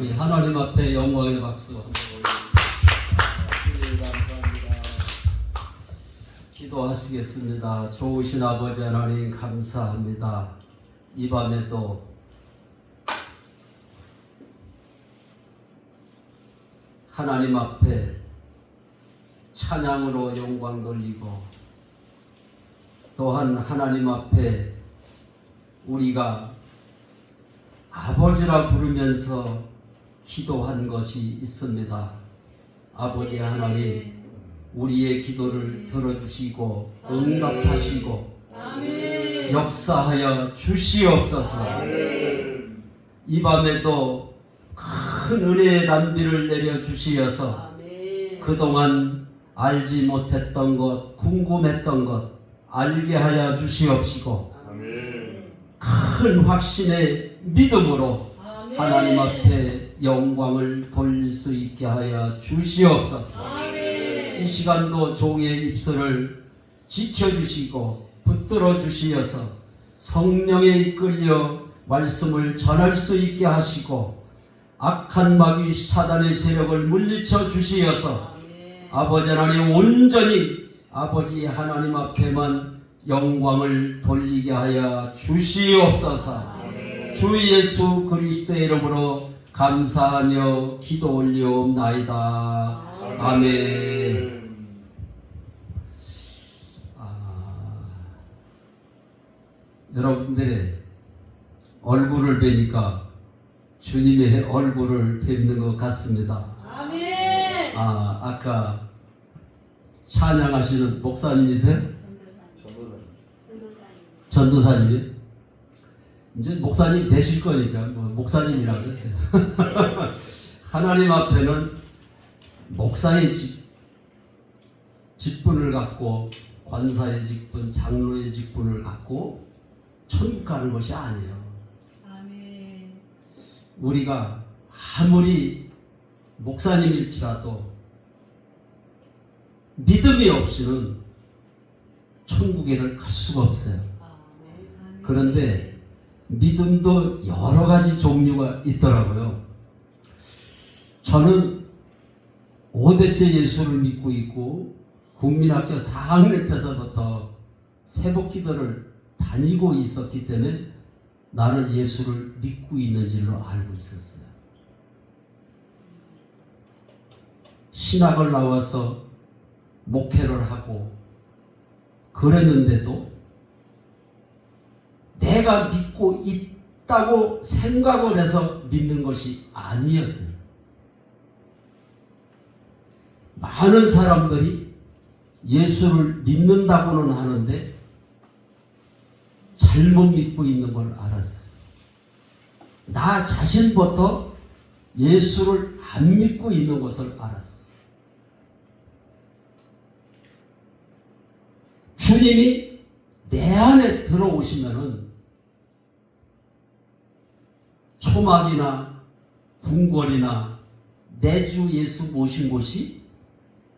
우리 하나님 앞에 영광의 박수 한번 올려드립니다. 감사합니다. 기도하시겠습니다. 좋으신 아버지 하나님 감사합니다. 이 밤에도 하나님 앞에 찬양으로 영광 돌리고 또한 하나님 앞에 우리가 아버지라 부르면서 기도한 것이 있습니다. 아버지 하나님, 우리의 기도를 들어주시고 응답하시고 역사하여 주시옵소서. 이 밤에도 큰 은혜의 단비를 내려주시어서 그동안 알지 못했던 것, 궁금했던 것 알게 하여 주시옵시고 큰 확신의 믿음으로 하나님 앞에 영광을 돌릴 수 있게 하여 주시옵소서. 이 시간도 종의 입술을 지켜주시고 붙들어 주시어서 성령에 이끌려 말씀을 전할 수 있게 하시고 악한 마귀 사단의 세력을 물리쳐 주시어서 아버지 하나님 온전히 아버지 하나님 앞에만 영광을 돌리게 하여 주시옵소서. 주 예수 그리스도의 이름으로 감사하며 기도 올리옵나이다. 아멘. 여러분들의 얼굴을 뵈니까 주님의 얼굴을 뵙는 것 같습니다. 아멘. 아까 찬양하시는 목사님이세요? 전도사님이? 이제 목사님 되실 거니까 뭐 목사님이라고 했어요. 하나님 앞에는 목사의 직분을 갖고 관사의 직분, 장로의 직분을 갖고 천국 가는 것이 아니에요. 아멘. 우리가 아무리 목사님일지라도 믿음이 없이는 천국에를 갈 수가 없어요. 아멘. 그런데 믿음도 여러 가지 종류가 있더라고요. 저는 5대째 예수를 믿고 있고 국민학교 4학년 때서부터 새벽기도를 다니고 있었기 때문에 나는 예수를 믿고 있는 줄로 알고 있었어요. 신학을 나와서 목회를 하고 그랬는데도 내가 믿고 있다고 생각을 해서 믿는 것이 아니었어요. 많은 사람들이 예수를 믿는다고는 하는데 잘못 믿고 있는 걸 알았어요. 나 자신부터 예수를 안 믿고 있는 것을 알았어요. 주님이 내 안에 들어오시면은 초막이나 궁궐이나 내 주 예수 모신 곳이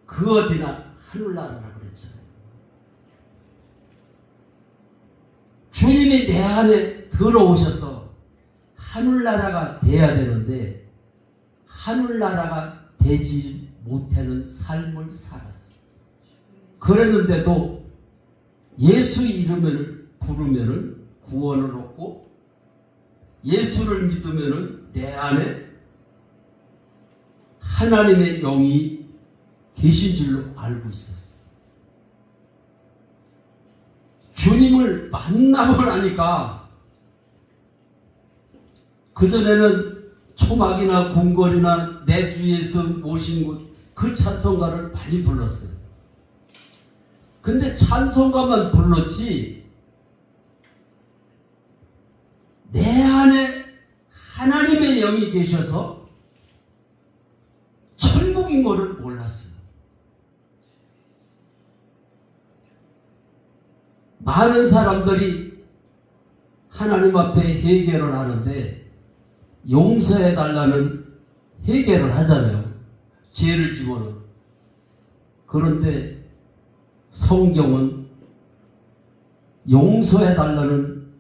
그 어디나 하늘나라라고 그랬잖아요. 주님이 내 안에 들어오셔서 하늘나라가 돼야 되는데 하늘나라가 되지 못하는 삶을 살았어요. 그랬는데도 예수 이름을 부르면은 구원을 얻고 예수를 믿으면은 내 안에 하나님의 영이 계신 줄로 알고 있었어요. 주님을 만나고 나니까 그전에는 초막이나 궁궐이나 내 주 예수 모신 곳 그 찬송가를 많이 불렀어요. 근데 찬송가만 불렀지 내 안에 하나님의 영이 계셔서 천국인 것을 몰랐어요. 많은 사람들이 하나님 앞에 회개를 하는데 용서해 달라는 회개를 하잖아요. 죄를 지고는. 그런데 성경은 용서해 달라는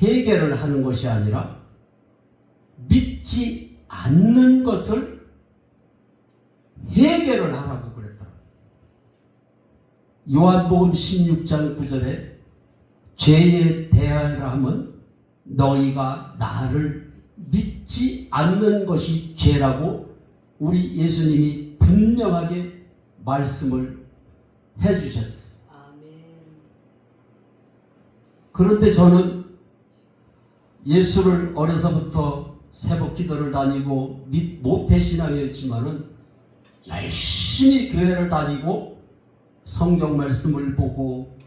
회개를 하는 것이 아니라 믿지 않는 것을 해결을 하라고 그랬더라고요. 요한복음 16장 9절에 죄에 대하여라 하면 너희가 나를 믿지 않는 것이 죄라고 우리 예수님이 분명하게 말씀을 해주셨어요. 그런데 저는 예수를 어려서부터 새벽 기도를 다니고 모태신앙이었지만은 열심히 교회를 다니고 성경 말씀을 보고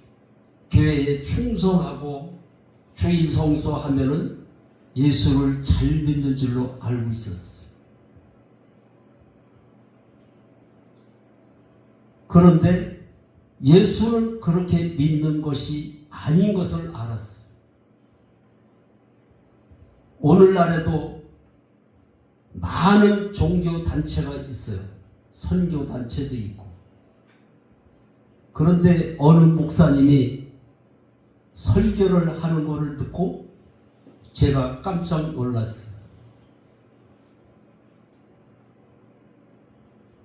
교회에 충성하고 주일 성수하면은 예수를 잘 믿는 줄로 알고 있었어요. 그런데 예수는 그렇게 믿는 것이 아닌 것을 알았어요. 오늘날에도 많은 종교 단체가 있어요. 선교 단체도 있고. 그런데 어느 목사님이 설교를 하는 것을 듣고 제가 깜짝 놀랐어요.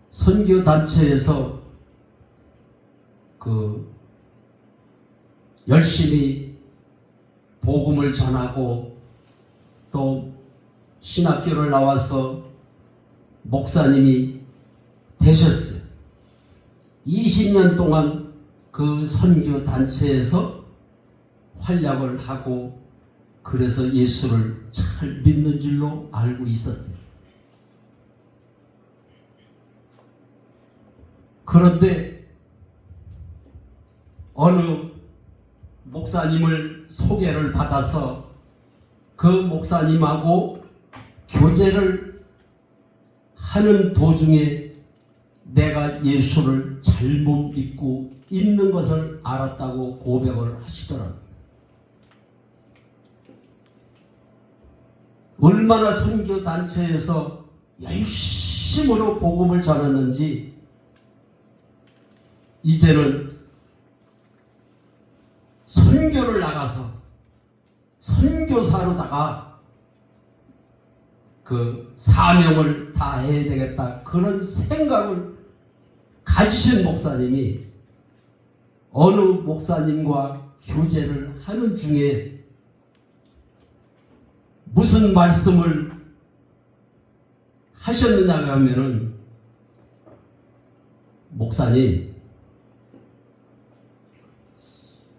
선교 단체에서 열심히 복음을 전하고 또 신학교를 나와서 목사님이 되셨어요. 20년 동안 그 선교 단체에서 활약을 하고 그래서 예수를 잘 믿는 줄로 알고 있었대요. 그런데 어느 목사님을 소개를 받아서 그 목사님하고 교제를 하는 도중에 내가 예수를 잘못 믿고 있는 것을 알았다고 고백을 하시더라고요. 얼마나 선교단체에서 열심으로 복음을 전했는지 이제는 선교를 나가서 선교사로다가 그 사명을 다해야 되겠다 그런 생각을 가지신 목사님이 어느 목사님과 교제를 하는 중에 무슨 말씀을 하셨느냐 하면은 목사님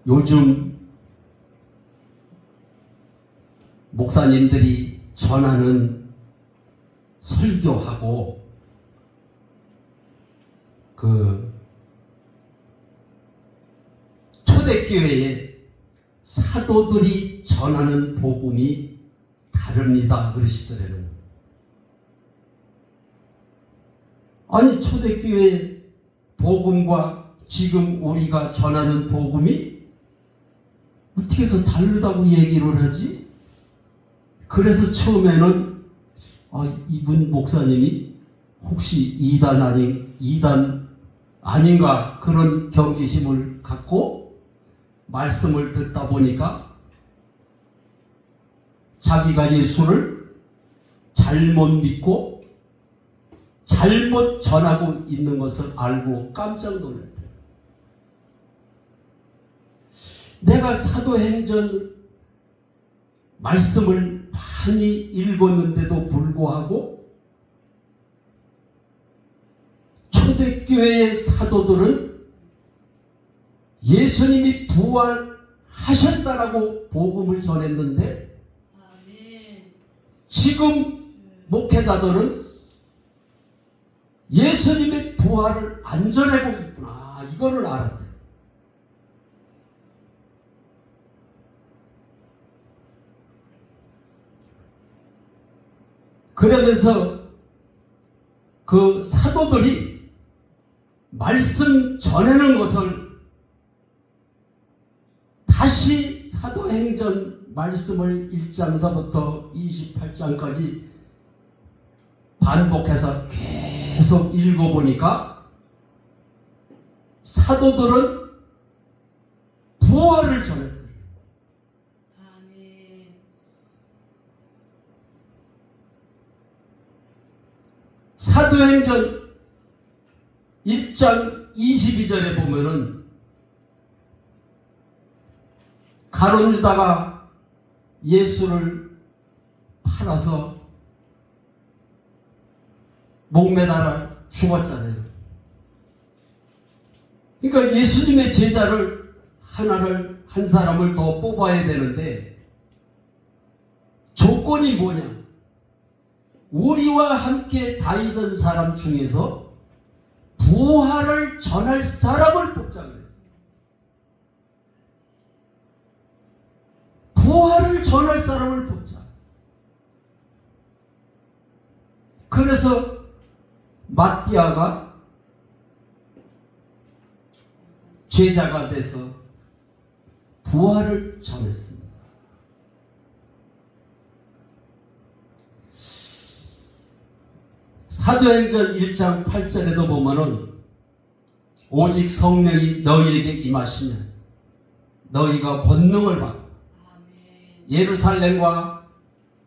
요즘 목사님들이 전하는 설교하고 초대교회의 사도들이 전하는 복음이 다릅니다 그러시더래요. 아니 초대교회 복음과 지금 우리가 전하는 복음이 어떻게 해서 다르다고 얘기를 하지? 그래서 처음에는 이분 목사님이 혹시 이단 아닌가 그런 경계심을 갖고 말씀을 듣다 보니까 자기가 예수를 잘못 믿고 잘못 전하고 있는 것을 알고 깜짝 놀랐대요. 내가 사도행전 말씀을 많이 읽었는데도 불구하고 초대교회의 사도들은 예수님이 부활하셨다라고 복음을 전했는데 지금 목회자들은 예수님의 부활을 안 전하고 있구나 이거를 알았대. 그러면서 그 사도들이 말씀 전하는 것을 다시 사도행전 말씀을 1장서부터 28장까지 반복해서 계속 읽어보니까 사도들은 부활을 전했다. 사도행전 1장 22절에 보면은 가룟 유다가 예수를 팔아서 목매달아 죽었잖아요. 그러니까 예수님의 제자를 한 사람을 더 뽑아야 되는데 조건이 뭐냐? 우리와 함께 다니던 사람 중에서 부활을 전할 사람을 뽑자고 했어요. 부활을 전할 사람을 뽑자. 그래서 마띠아가 제자가 돼서 부활을 전했습니다. 사도행전 1장 8절에도 보면은 오직 성령이 너희에게 임하시면 너희가 권능을 받고 예루살렘과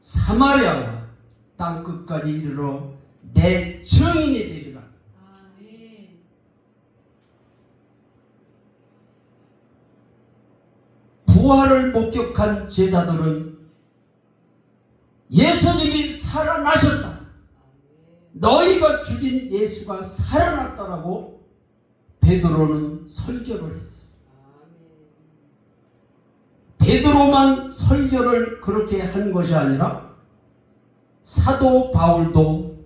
사마리아와 땅끝까지 이르러 내 증인이 되리라. 아멘. 부활을 목격한 제자들은 예수님이 살아나셨다, 너희가 죽인 예수가 살아났다라고 베드로는 설교를 했어요. 베드로만 설교를 그렇게 한 것이 아니라 사도 바울도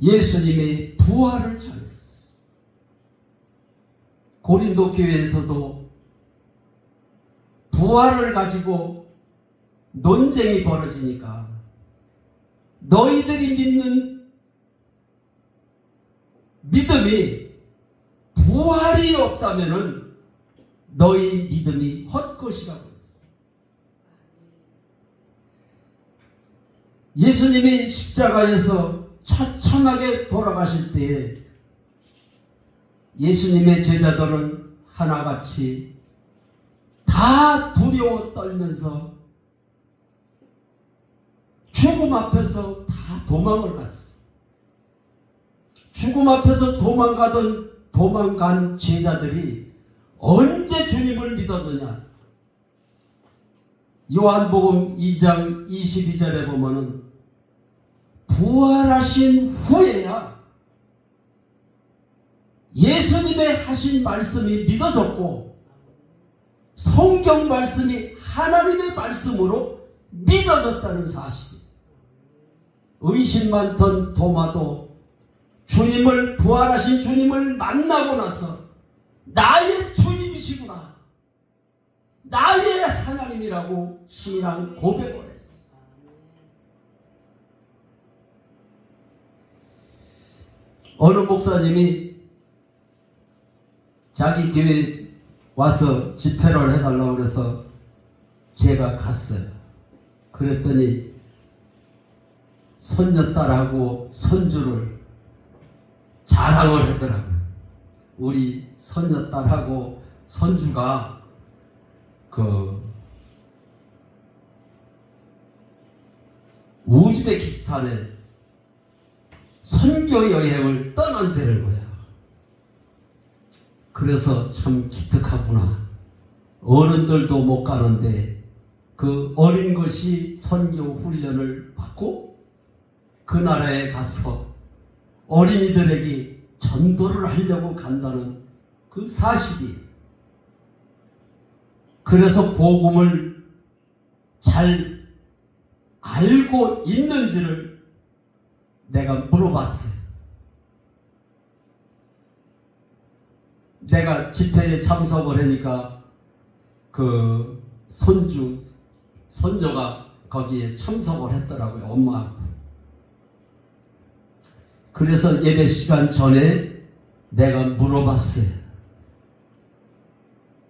예수님의 부활을 전했어요. 고린도 교회에서도 부활을 가지고 논쟁이 벌어지니까 너희들이 믿는 믿음이 부활이 없다면은 너희 믿음이 헛것이라고. 예수님이 십자가에서 처참하게 돌아가실 때에 예수님의 제자들은 하나같이 다 두려워 떨면서 죽음 앞에서 다 도망을 갔어. 죽음 앞에서 도망간 제자들이 언제 주님을 믿었느냐? 요한복음 2장 22절에 보면은 부활하신 후에야 예수님의 하신 말씀이 믿어졌고 성경 말씀이 하나님의 말씀으로 믿어졌다는 사실. 의심 많던 도마도 주님을, 부활하신 주님을 만나고 나서 나의 주님이시구나, 나의 하나님이라고 신앙 고백을 했어요. 어느 목사님이 자기 교회에 와서 집회를 해달라고 그래서 제가 갔어요. 그랬더니 손녀딸하고 손주를 자랑을 하더라고요. 우리 손녀딸하고 손주가 우즈베키스탄에 선교 여행을 떠난다는 거예요. 그래서 참 기특하구나. 어른들도 못 가는데 그 어린 것이 선교 훈련을 받고 그 나라에 가서 어린이들에게 전도를 하려고 간다는 그 사실이. 그래서 복음을 잘 알고 있는지를 내가 물어봤어요. 내가 집회에 참석을 하니까 그 손녀가 거기에 참석을 했더라고요. 엄마하고. 그래서 예배 시간 전에 내가 물어봤어요.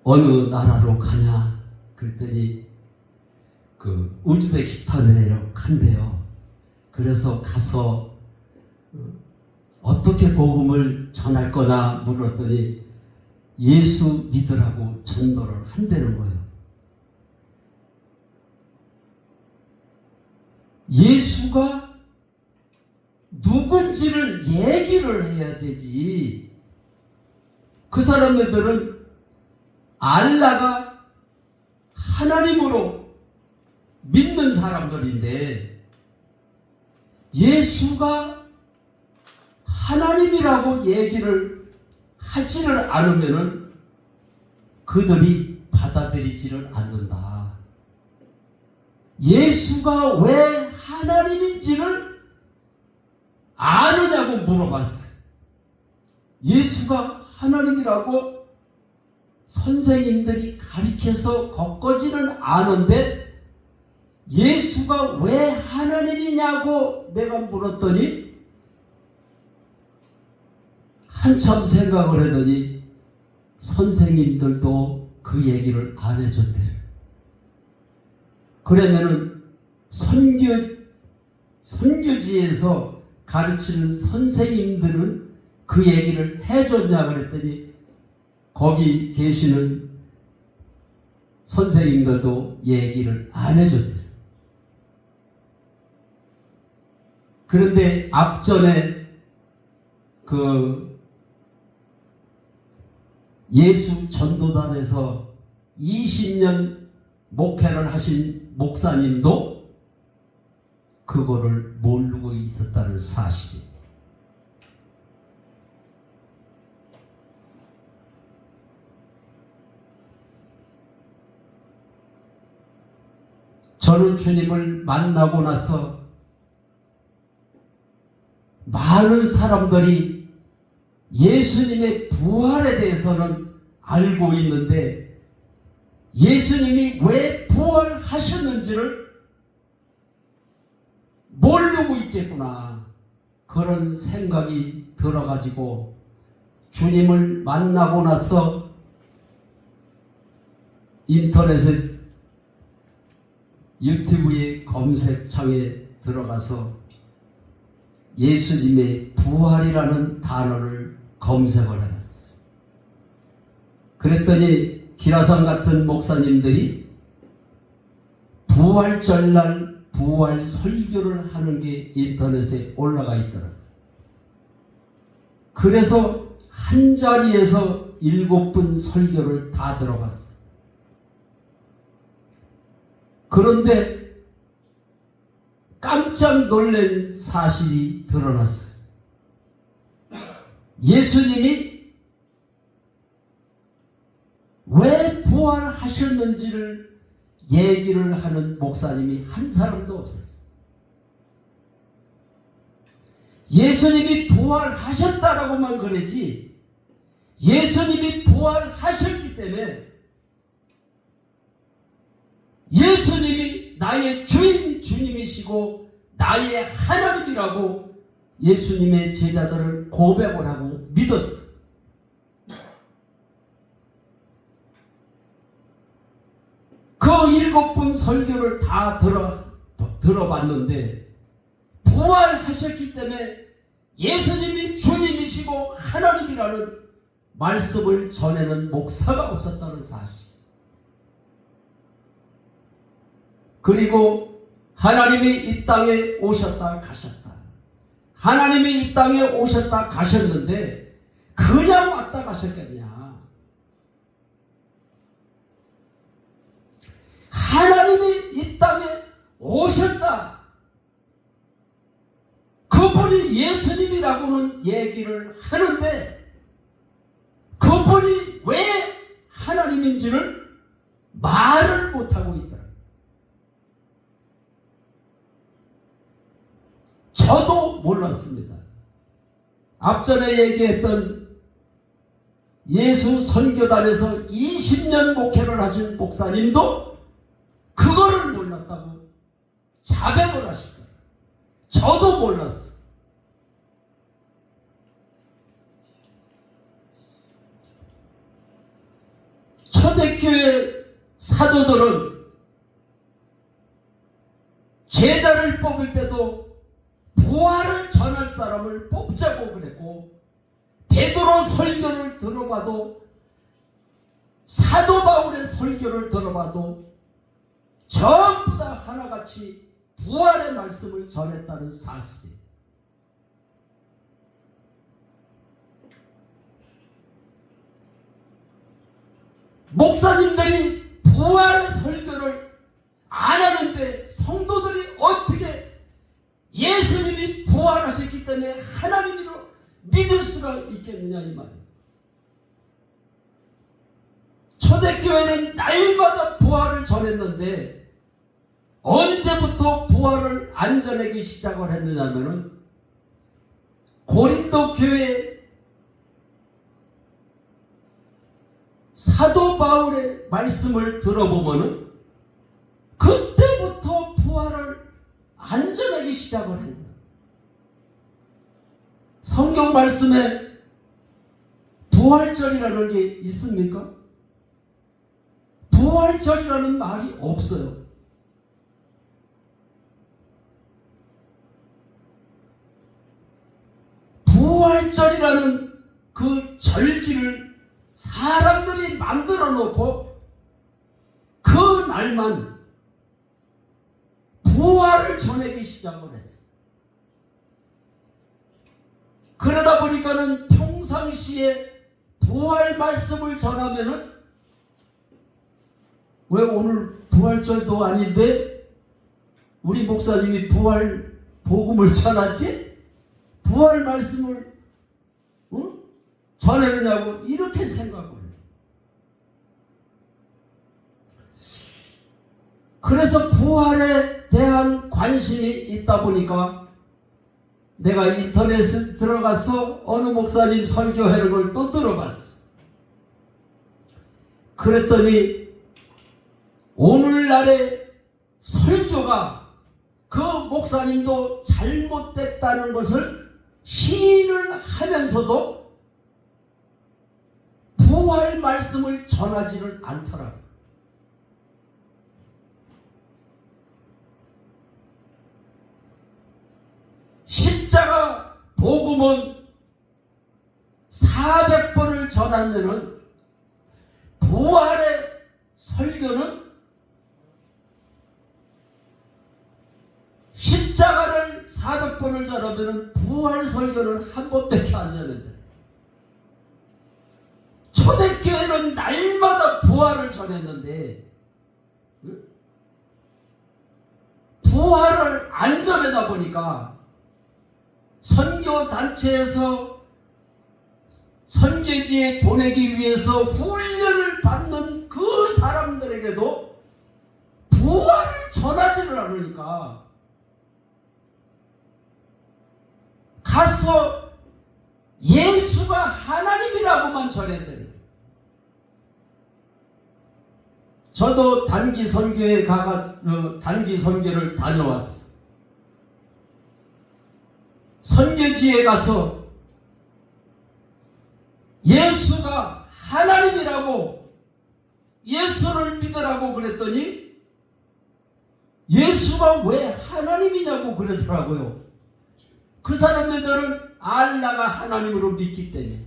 어느 나라로 가냐? 그랬더니 그 우즈베키스탄으로 간대요. 그래서 가서 어떻게 복음을 전할 거나 물었더니 예수 믿으라고 전도를 한다는 거예요. 예수가 있는지를 얘기를 해야 되지. 그 사람들은 알라가 하나님으로 믿는 사람들인데 예수가 하나님이라고 얘기를 하지를 않으면은 그들이 받아들이지를 않는다. 예수가 왜 하나님인지를 아느냐고 물어봤어요. 예수가 하나님이라고 선생님들이 가르쳐서 걷거지는 않은데 예수가 왜 하나님이냐고 내가 물었더니 한참 생각을 하더니 선생님들도 그 얘기를 안 해줬대요. 그러면은 선교지에서 가르치는 선생님들은 그 얘기를 해줬냐 그랬더니 거기 계시는 선생님들도 얘기를 안 해줬대요. 그런데 앞전에 그 예수 전도단에서 20년 목회를 하신 목사님도 그거를 모르고 있었다는 사실이에요. 저는 주님을 만나고 나서 많은 사람들이 예수님의 부활에 대해서는 알고 있는데 예수님이 왜 부활하셨는지를 모르고 있겠구나. 그런 생각이 들어가지고 주님을 만나고 나서 인터넷에 유튜브의 검색창에 들어가서 예수님의 부활이라는 단어를 검색을 해봤어요. 그랬더니 기라성 같은 목사님들이 부활절날 부활 설교를 하는 게 인터넷에 올라가 있더라고요. 그래서 한 자리에서 7분 설교를 다 들어봤어요. 그런데 깜짝 놀란 사실이 드러났어요. 예수님이 왜 부활하셨는지를 얘기를 하는 목사님이 한 사람도 없었어요. 예수님이 부활하셨다라고만 그러지 예수님이 부활하셨기 때문에 예수님이 나의 주님이시고 나의 하나님이라고 예수님의 제자들은 고백을 하고 믿었어. 그 7분 설교를 다 들어봤는데 부활하셨기 때문에 예수님이 주님이시고 하나님이라는 말씀을 전하는 목사가 없었다는 사실. 그리고 하나님이 이 땅에 오셨다 가셨다. 하나님이 이 땅에 오셨다 가셨는데 그냥 왔다 가셨겠냐. 하나님이 이 땅에 오셨다. 그분이 예수님이라고는 얘기를 하는데 그분이 왜 하나님인지를 말을 못하고 있더라. 저도 몰랐습니다. 앞전에 얘기했던 예수 선교단에서 20년 목회를 하신 목사님도 그거를 몰랐다고 자백을 하시더라고요. 저도 몰랐어요. 초대교회 사도들은 제자를 뽑을 때도 부활을 전할 사람을 뽑자고 그랬고 베드로 설교를 들어봐도 사도 바울의 설교를 들어봐도 전부 다 하나같이 부활의 말씀을 전했다는 사실이에요. 목사님들이 부활의 설교를 안 하는데 성도들이 어떻게 예수님이 부활하셨기 때문에 하나님으로 믿을 수가 있겠느냐 이 말이에요. 초대교회는 날마다 부활을 전했는데 언제부터 부활을 안 전하기 시작을 했느냐면은 고린도 교회 사도 바울의 말씀을 들어보면은 그때부터 부활을 안 전하기 시작을 했어요. 성경 말씀에 부활절이라는 게 있습니까? 부활절이라는 말이 없어요. 부활절이라는 그 절기를 사람들이 만들어 놓고 그 날만 부활을 전하기 시작을 했어요. 그러다 보니까는 평상시에 부활 말씀을 전하면은 왜 오늘 부활절도 아닌데 우리 목사님이 부활 복음을 전하지? 부활 말씀을 전하느냐고 이렇게 생각을 해요. 그래서 부활에 대한 관심이 있다 보니까 내가 인터넷에 들어가서 어느 목사님 설교하는 걸 또 들어봤어. 그랬더니 오늘날의 설교가 그 목사님도 잘못됐다는 것을 시인을 하면서도 부활 말씀을 전하지를 않더라고요. 십자가 복음은 400번을 전하면은 부활의 설교는 십자가를 400번을 전하면은 부활 설교는 한 번밖에 안 전한다. 초대교회는 날마다 부활을 전했는데 부활을 안 전하다 보니까 선교단체에서 선교지에 보내기 위해서 훈련을 받는 그 사람들에게도 부활을 전하지를 않으니까 가서 예수가 하나님이라고만 전했대요. 저도 단기 선교에 단기 선교를 다녀왔어. 선교지에 가서 예수가 하나님이라고 예수를 믿으라고 그랬더니 예수가 왜 하나님이냐고 그러더라고요. 그 사람들은 알라가 하나님으로 믿기 때문에.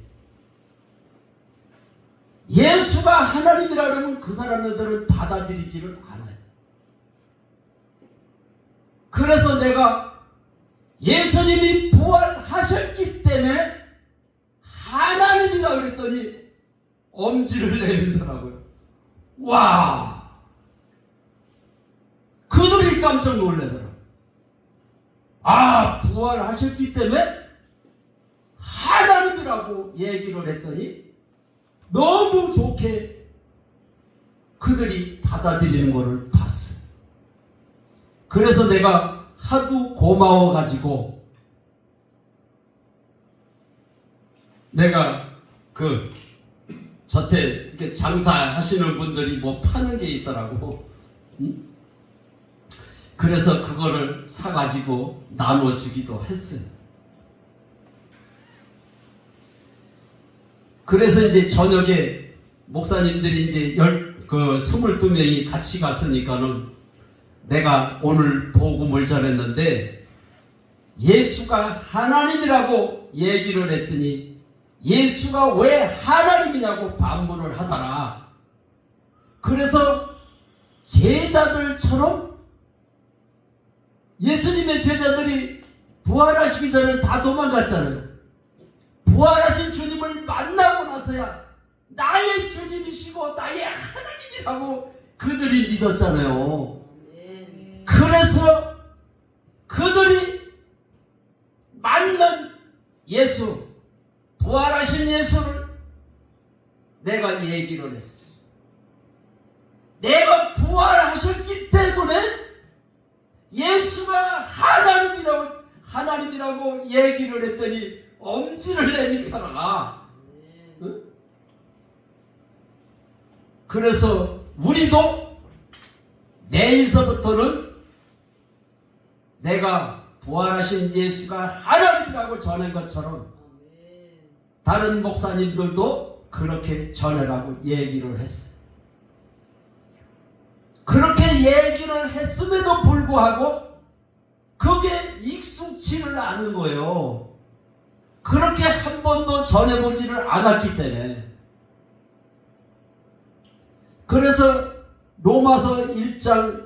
예수가 하나님이라면 그 사람들은 받아들이지를 않아요. 그래서 내가 예수님이 부활하셨기 때문에 하나님이다 그랬더니 엄지를 내밀더라고요. 와! 그들이 깜짝 놀라더라고요. 아, 부활하셨기 때문에 하나님이라고 얘기를 했더니 너무 좋게 그들이 받아들이는 것을 봤어요. 그래서 내가 하도 고마워가지고 내가 그 저태 이렇게 장사하시는 분들이 뭐 파는 게 있더라고. 응? 그래서 그거를 사가지고 나눠주기도 했어요. 그래서 이제 저녁에 목사님들이 이제 22명이 같이 갔으니까는 내가 오늘 복음을 전했는데 예수가 하나님이라고 얘기를 했더니 예수가 왜 하나님이냐고 반문을 하더라. 그래서 제자들처럼 예수님의 제자들이 부활하시기 전에 다 도망갔잖아요. 부활하신 주님을 만나고 나서야 나의 주님이시고 나의 하나님이라고 그들이 믿었잖아요. 그래서 그들이 만난 예수, 부활하신 예수를 내가 얘기를 했어. 내가 부활하셨기 때문에 예수가 하나님이라고 얘기를 했더니 엄지를 내밀더라. 응? 그래서 우리도 내일서부터는 내가 부활하신 예수가 하나님이라고 전한 것처럼 다른 목사님들도 그렇게 전하라고 얘기를 했어. 그렇게 얘기를 했음에도 불구하고 그게 익숙지를 않는 거예요. 그렇게 한 번도 전해보지를 않았기 때문에. 그래서 로마서 1장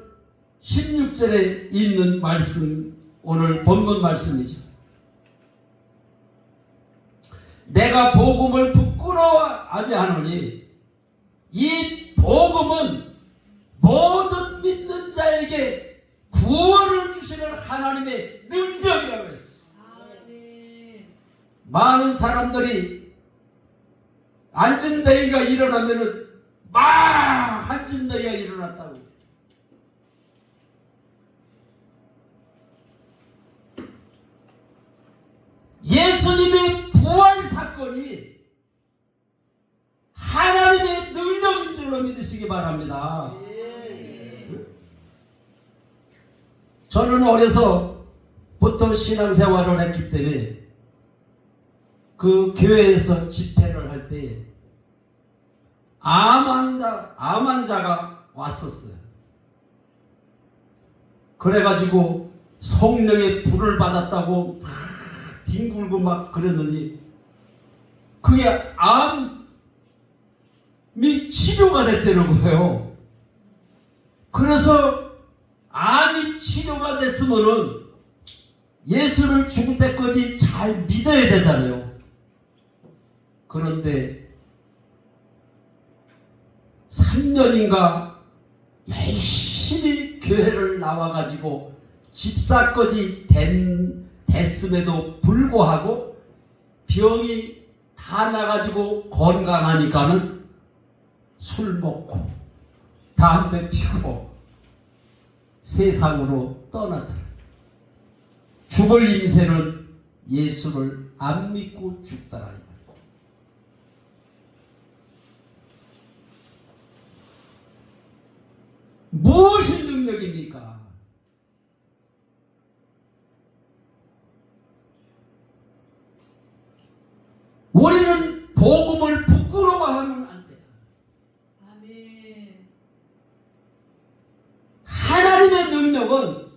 16절에 있는 말씀, 오늘 본문 말씀이죠. 내가 복음을 부끄러워하지 않으니 이 복음은 모든 믿는 자에게 구원을 주시는 하나님의 능력이라고 했어요. 많은 사람들이 안진뱅이가 일어나면은 막 안진뱅이가 일어났다고. 예수님의 부활 사건이 하나님의 능력인 줄로 믿으시기 바랍니다. 저는 어려서부터 신앙생활을 했기 때문에 그 교회에서 집회를 할 때 암 환자가 왔었어요. 그래가지고 성령의 불을 받았다고 막 뒹굴고 막 그랬더니 그게 암이 치료가 됐다는 거예요. 그래서 암이 치료가 됐으면은 예수를 죽을 때까지 잘 믿어야 되잖아요. 그런데 3년인가 열심히 교회를 나와가지고 집사까지 됐음에도 불구하고 병이 다 나가지고 건강하니까는 술 먹고 담배 피우고 세상으로 떠나더라. 죽을 임세는 예수를 안 믿고 죽더라. 무엇이 능력입니까? 우리는 복음을 부끄러워하면 안 돼요. 아멘. 하나님의 능력은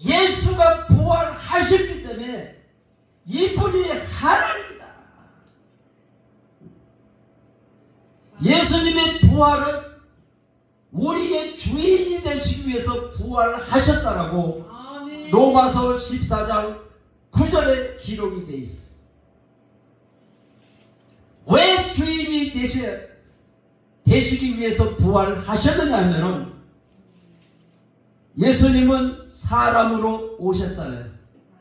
예수가 부활하셨기 때문에 이분이 하나님이다. 예수님의 부활은 우리의 주인이 되시기 위해서 부활하셨다라고 아멘. 로마서 14장 9절에 기록이 되어 있어. 왜 주인이 되시기 위해서 부활하셨느냐 하면은 예수님은 사람으로 오셨잖아요.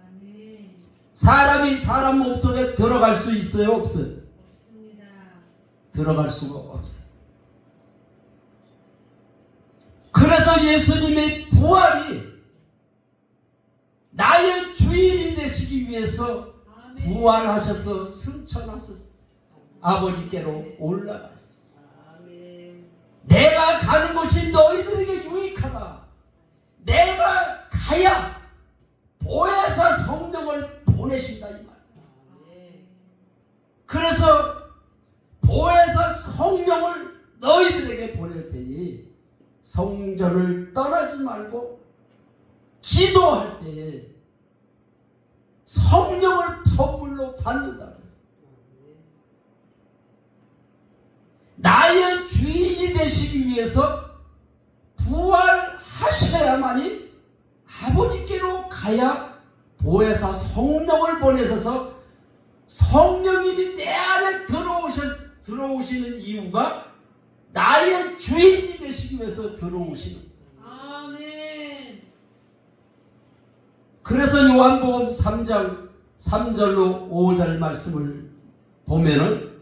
아멘. 사람이 사람 몸속에 들어갈 수 있어요? 없어요? 없습니다. 들어갈 수가 없어요. 그래서 예수님의 부활이 나의 주인이 되시기 위해서 아멘. 부활하셔서 승천하셨어. 아버지께로 올라갔어. 아멘. 내가 가는 곳이 너희들에게 유익하다. 내가 가야 보혜사 성령을 보내신다 이 말이야. 아멘. 그래서 보혜사 성령을 너희들에게 보낼 테니 성전을 떠나지 말고 기도할 때 성령을 선물로 받는다 그랬어. 나의 주인이 되시기 위해서 부활하셔야만이 아버지께로 가야 보혜사 성령을 보내셔서 성령님이 내 안에 들어오시는 이유가 나의 주인이 되시기 위해서 들어오시는. 아멘. 그래서 요한복음 3장 3절로 5절 말씀을 보면은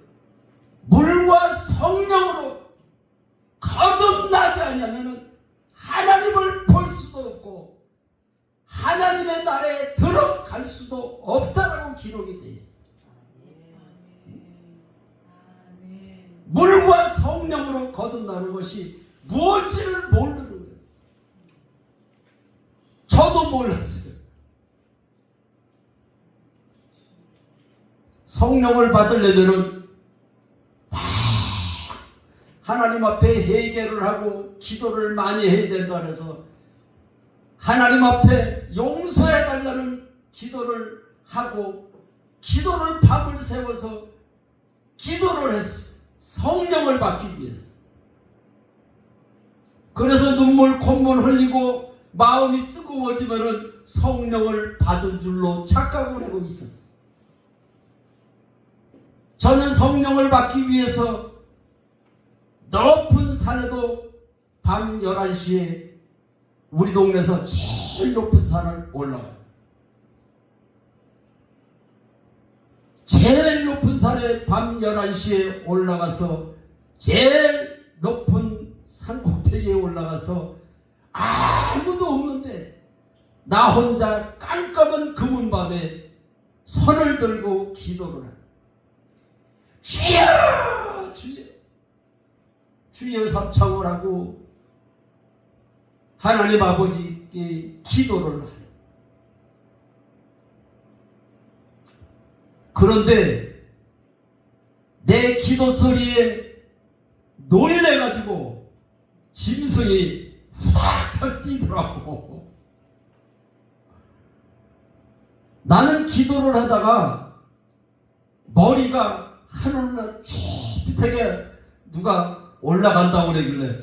물과 성령으로 거듭나지 않으면은 하나님을 볼 수도 없고 하나님의 나라에 들어갈 수도 없다라고 기록이 되어 있어요. 물과 성령으로 거듭나는 것이 무엇인지를 모르는 거예요. 저도 몰랐어요. 성령을 받으려면은 하나님 앞에 회개를 하고 기도를 많이 해야 된다 그래서 하나님 앞에 용서해 달라는 기도를 하고 기도를 밤을 새워서 기도를 했어. 성령을 받기 위해서. 그래서 눈물 콧물 흘리고 마음이 뜨거워지면은 성령을 받은 줄로 착각을 하고 있었어. 저는 성령을 받기 위해서 높은 산에도 밤 11시에 우리 동네에서 제일 높은 산을 올라가요. 제일 높은 산에 밤 11시에 올라가서 제일 높은 산 꼭대기에 올라가서 아무도 없는데 나 혼자 깜깜한 금은 밤에 손을 들고 기도를 해요. 주여! 주여! 주여 삼창을 하고 하나님 아버지께 기도를 해요. 그런데 내 기도 소리에 놀래가지고 짐승이 후닥 뛰더라고. 나는 기도를 하다가 머리가 하늘로 짙게 누가 올라간다고 그러길래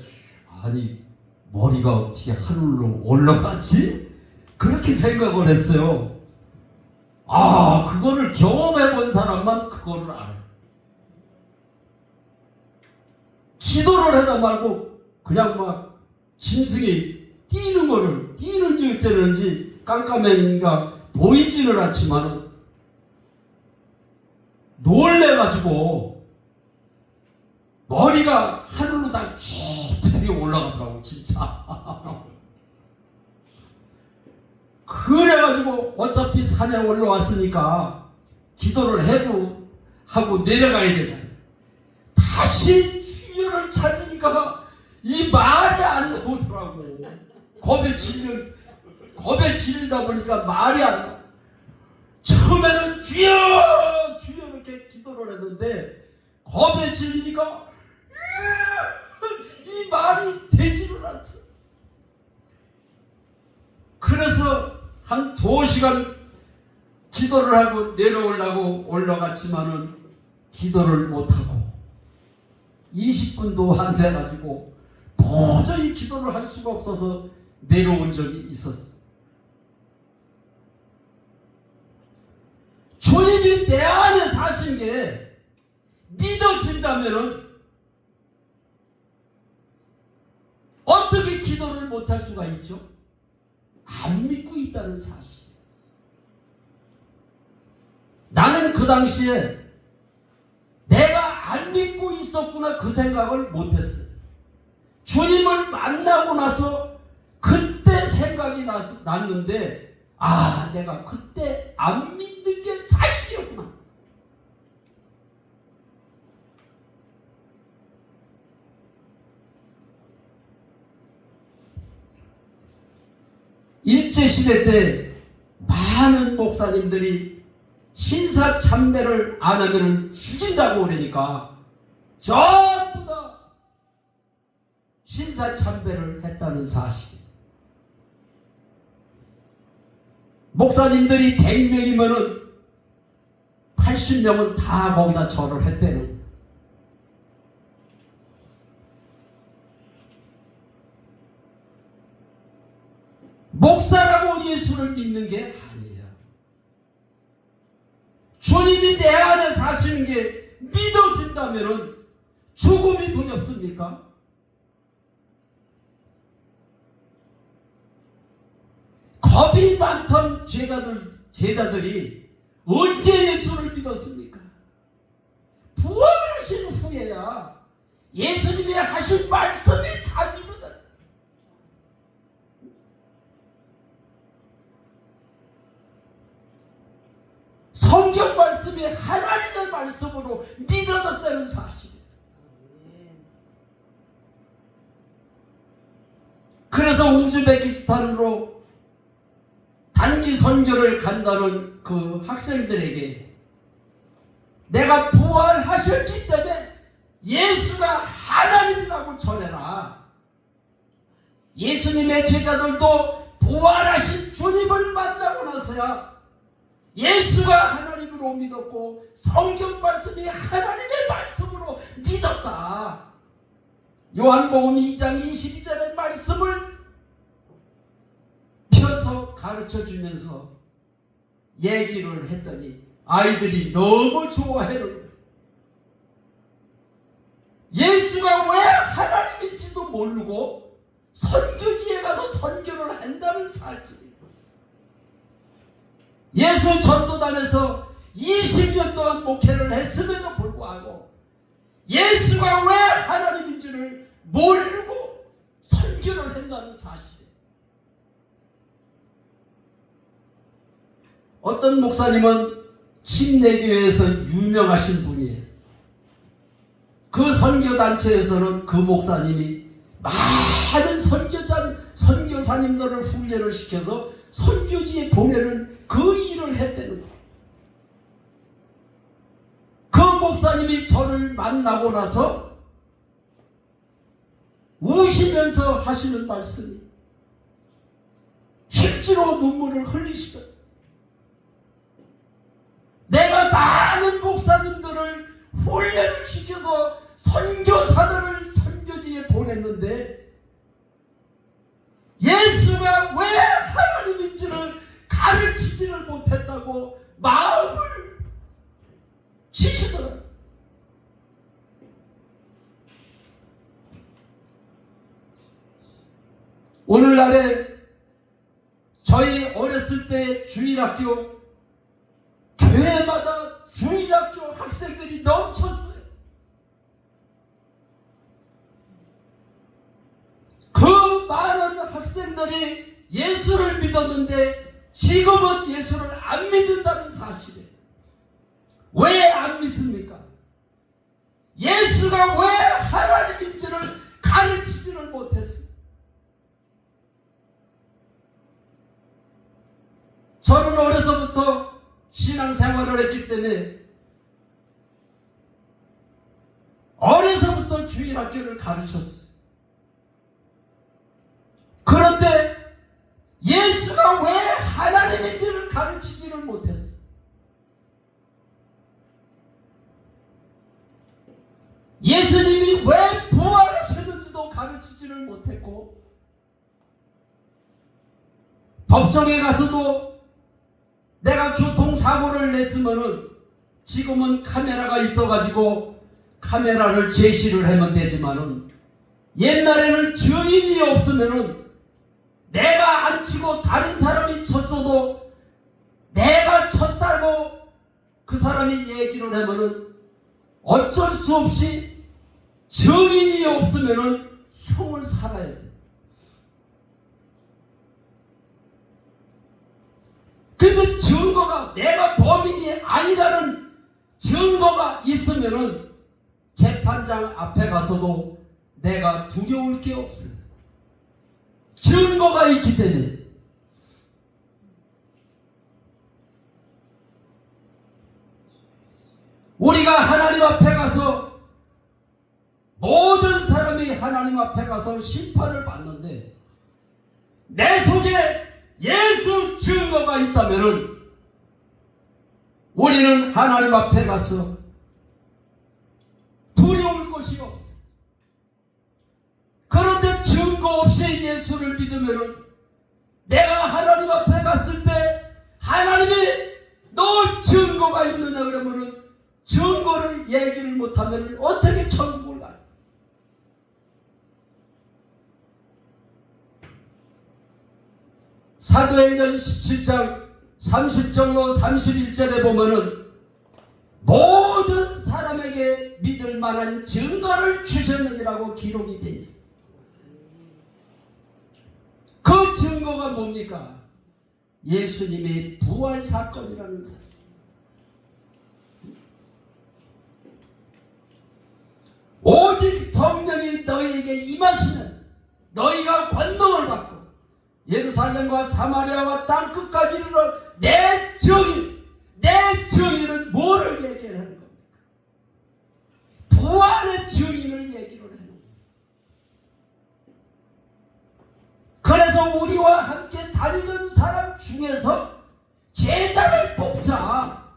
아니 머리가 어떻게 하늘로 올라갔지? 그렇게 생각을 했어요. 아, 그거를 경험해 본 사람만 그거를 알아요. 기도를 하다 말고 그냥 막 짐승이 뛰는 거를 뛰는지 어쩌는지 깜깜하니까 보이지는 않지만 놀래가지고 머리가 하늘로 다 깊이 올라가더라고 진짜. 그래가지고 어차피 산에 올라왔으니까 기도를 하고 내려가야 되잖아요. 다시 주여를 찾으니까 이 말이 안 나오더라고. 겁에 질리다 보니까 말이 안 나. 처음에는 주여 주여 이렇게 기도를 했는데 겁에 질리니까 이 말이 되지를 않더라고. 그래서 한 2시간 기도를 하고 내려오려고 올라갔지만은 기도를 못하고 20분도 안 돼가지고 도저히 기도를 할 수가 없어서 내려온 적이 있었어. 주님이 내 안에 사신 게 믿어진다면은 어떻게 기도를 못할 수가 있죠? 안 믿고 있다는 사실. 나는 그 당시에 내가 안 믿고 있었구나 그 생각을 못했어요. 주님을 만나고 나서 그때 생각이 났는데 아, 내가 그때 안 믿는 게 사실이었구나. 일제시대 때 많은 목사님들이 신사참배를 안 하면 죽인다고 그러니까 전부 다 신사참배를 했다는 사실. 목사님들이 100명이면은 80명은 다 거기다 절을 했대는. 목사라고 예수를 믿는 게 아니에요. 주님이 내 안에 사시는 게 믿어진다면은 죽음이 두렵습니까? 겁이 많던 제자들이 언제 예수를 믿었습니까? 부활하신 후에야 예수님이 하신 말씀이 다 믿어졌다. 성경 말씀이 하나님의 말씀으로 믿어졌다는 사실이에요. 그래서 우즈베키스탄으로 단기 선교를 간다는 그 학생들에게 내가 부활하셨기 때문에 예수가 하나님이라고 전해라. 예수님의 제자들도 부활하신 주님을 만나고 나서야 예수가 하나님으로 믿었고 성경 말씀이 하나님의 말씀으로 믿었다. 요한복음 2장 22절의 말씀을 펴서 가르쳐주면서 얘기를 했더니 아이들이 너무 좋아하는 거예요. 예수가 왜 하나님인지도 모르고 선교지에 가서 선교를 한다는 사실이에요. 예수 전도단에서 20년 동안 목회를 했음에도 불구하고 예수가 왜 하나님인지를 모르고 선교를 한다는 사실이에요. 어떤 목사님은 침례교회에서 유명하신 분이에요. 그 선교단체에서는 그 목사님이 많은 선교사님들을 훈련을 시켜서 선교지에 보내는 그 일을 했다는 거예요. 그 목사님이 저를 만나고 나서 우시면서 하시는 말씀이 실제로 눈물을 흘리시더라고요. 내가 많은 목사님들을 훈련을 시켜서 선교사들을 선교지에 보냈는데 예수가 왜 하나님인지를 가르치지를 못했다고 마음을 치시더라고요. 오늘날에 저희 어렸을 때 주일학교 교회마다 주일학교 학생들이 넘쳤어요. 그 많은 학생들이 예수를 믿었는데 지금은 예수를 안 믿는다는 사실이에요. 왜 안 믿습니까? 예수가 왜 하나님인지를 가르치지를 못했습니다. 저는 어려서부터 신앙생활을 했기 때문에 어려서부터 주일학교를 가르쳤어요. 그런데 예수가 왜 하나님인지를 가르치지를 못했어요. 예수님이 왜 부활하셨는지도 가르치지를 못했고 법정에 가서도 내가 교통사고를 냈으면은 지금은 카메라가 있어가지고 카메라를 제시를 하면 되지만은 옛날에는 증인이 없으면은 내가 안 치고 다른 사람이 쳤어도 내가 쳤다고 그 사람이 얘기를 하면은 어쩔 수 없이 증인이 없으면은 형을 살아야 돼. 근데 증거가 내가 범인이 아니라는 증거가 있으면은 재판장 앞에 가서도 내가 두려울 게 없어요. 증거가 있기 때문에. 우리가 하나님 앞에 가서 모든 사람이 하나님 앞에 가서 심판을 받는데 내 속에 예수 증거가 있다면은 우리는 하나님 앞에 가서 두려울 것이 없어. 그런데 증거 없이 예수를 믿으면은 내가 하나님 앞에 갔을 때 하나님이 너 증거가 있느냐 그러면은 증거를 얘기를 못하면 어떻게 천국을 가? 사도행전 17장 30절로 31절에 보면은 모든 사람에게 믿을 만한 증거를 주셨느니라고 기록이 되어 있어. 그 증거가 뭡니까? 예수님의 부활 사건이라는 사실. 오직 성령이 너희에게 임하시면 너희가 권능을 받고 예루살렘과 사마리아와 땅끝까지 이르러 내 증인은 뭐를 얘기하는 겁니까? 부활의 증인을 얘기를 하는 겁니다. 그래서 우리와 함께 다니던 사람 중에서 제자를 뽑자.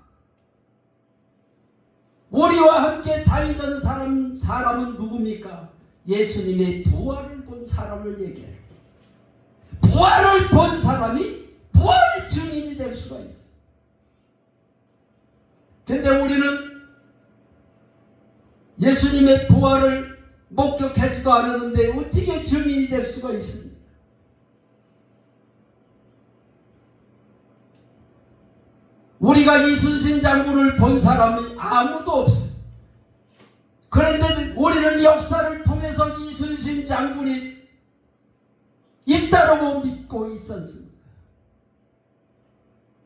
우리와 함께 다니던 사람은 누굽니까? 예수님의 부활을 본 사람을 얘기해요. 부활을 본 사람이 부활의 증인이 될 수가 있어. 근데 우리는 예수님의 부활을 목격하지도 않았는데 어떻게 증인이 될 수가 있습니까? 우리가 이순신 장군을 본 사람이 아무도 없어. 그런데 우리는 역사를 통해서 이순신 장군이 있다고 믿고 있었습니다.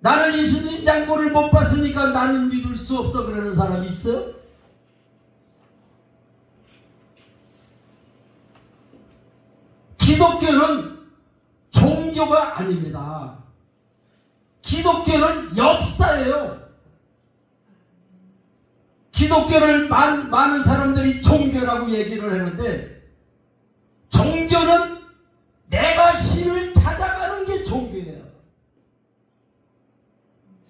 나는 이순신 장군을 못 봤으니까 나는 믿을 수 없어 그러는 사람이 있어? 기독교는 종교가 아닙니다. 기독교는 역사예요. 기독교를 많은 사람들이 종교라고 얘기를 하는데, 종교는 내가 신을 찾아가는 게 종교예요.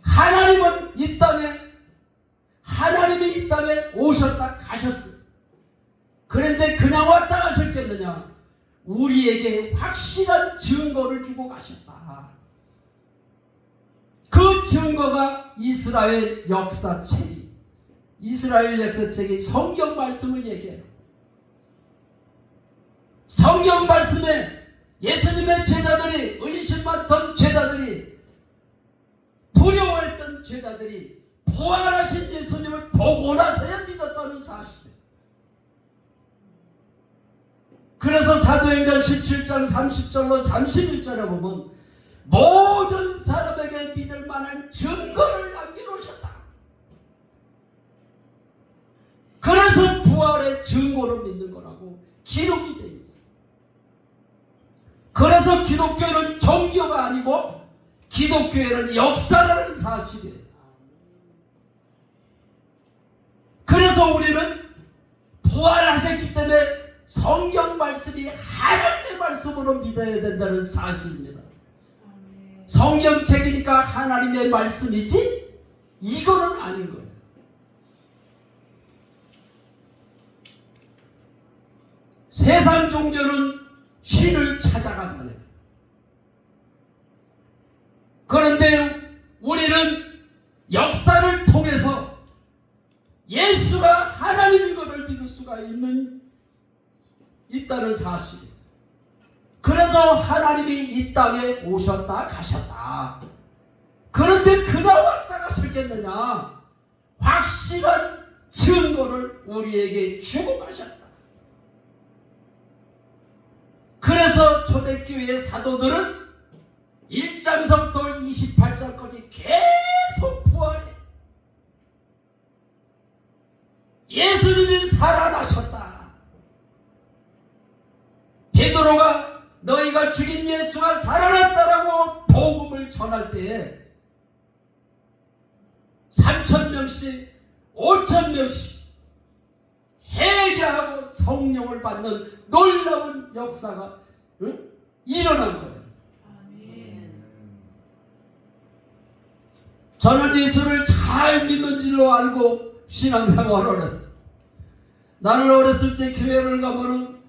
하나님이 이 땅에 오셨다 가셨어요. 그런데 그냥 왔다 가셨겠느냐? 우리에게 확실한 증거를 주고 가셨다. 그 증거가 이스라엘 역사책이 성경 말씀을 얘기해요. 성경 말씀에 예수님의 제자들이, 의심 많던 제자들이, 두려워했던 제자들이 부활하신 예수님을 보고 나서야 믿었다는 사실. 그래서 사도행전 17장 30절로 31절에 보면 모든 사람에게 믿을 만한 증거를 남겨놓으셨다. 그래서 부활의 증거를 믿는 거라고 기록이 되어 있어. 그래서 기독교는 종교가 아니고 기독교에는 역사라는 사실이에요. 그래서 우리는 부활하셨기 때문에 성경 말씀이 하나님의 말씀으로 믿어야 된다는 사실입니다. 성경책이니까 하나님의 말씀이지 이거는 아닌 거예요. 세상 종교는 신을 찾아가잖아요. 그런데 우리는 역사를 통해서 예수가 하나님인 것을 믿을 수가 있다는 사실. 그래서 하나님이 이 땅에 오셨다 가셨다. 그런데 그날 왔다 가셨겠느냐? 확실한 증거를 우리에게 주고 가셨다. 그래서 초대교회의 사도들은 1장서부터 28장까지 계속 부활해. 예수님이 살아나셨다. 베드로가 너희가 죽인 예수가 살아났다라고 복음을 전할 때에 3,000명씩 5,000명씩 회개하고 성령을 받는 놀라운 역사가 일어난 거예요. 저는 예수를 잘 믿는 줄로 알고 신앙생활을 했어. 나는 어렸을 때 교회를 가면은